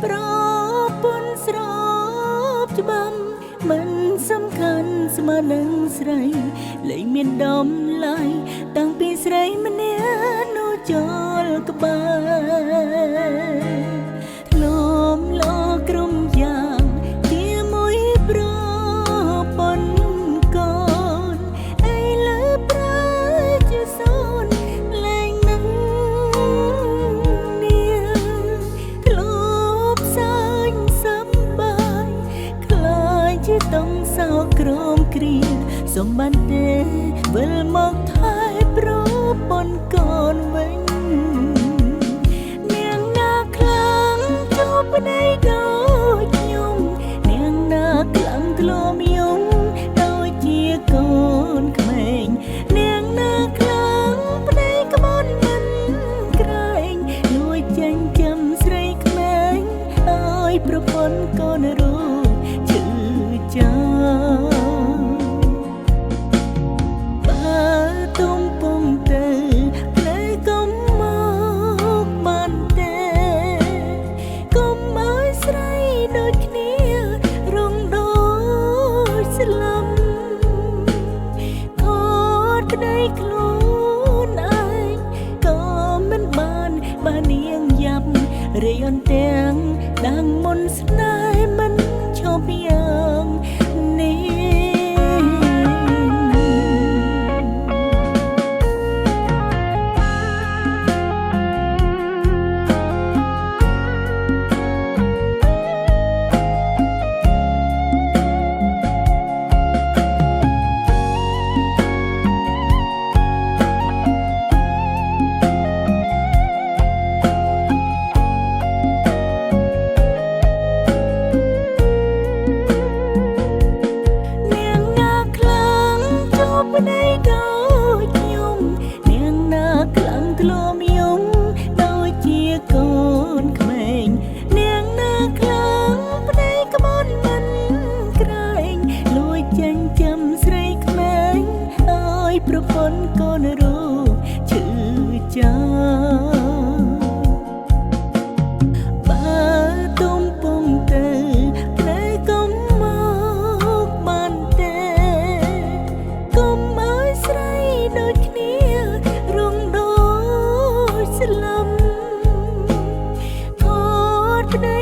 ប្រពន្ធស្របច្បាប់មិនសំខាន់ស្មើនឹងស្រីលែងមានដំឡៃតាំងពីស្រីម្នាក់នោះចូលក្បែរធ្លំលក្រុមយ៉ាងជាមួយប្រពន្ធកូនអីលើប្រែជាសូនលែងនឹងនាងធ្លាប់សើញសម្បាយខ្លាចជាต้องសោកក្រមគ្រាសំបានទេវិលមកថែប្រពន្ធកូនវិញនាងណាខ្លាំងជួបប្តីដូចខ្ញុំនាងណាខ្លាំងធ្លាប់យំដូចជាកូនក្មេងនាងណាខ្លាំងប្តីក្បត់មិនក្រែងលួចចិញ្ចឹមស្រីក្មេងឲ្យប្រពន្ធកូនរូបឈឺចាំទុំពងទៅផ្លែកុំមកបានទេកុំឲ្យស្រីដូចគ្នារងដូចស្លាប់ខត់ប្តីខ្លួនឯងក៏មិនបាននាងយ៉ាប់រាយអន្ទាំងដាំងមុនស្នេហ៍មិនឈប់យ៉ាងនេះប្តីដូចខ្ញុំនាងណាខ្លាំងធ្លាប់យំដូចជាកូនក្មេងនាងណាខ្លាំងប្តីក្បត់មិនក្រែងលួចចិញ្ចឹមស្រីក្មេងឲ្យប្រពន្ធកូនរូបឈឺចាំបើទុំពងទៅផ្លែកុំមកបានទេកុំឲ្យស្រីដូចគ្នារងដូចស្លាប់ខត់ប្តី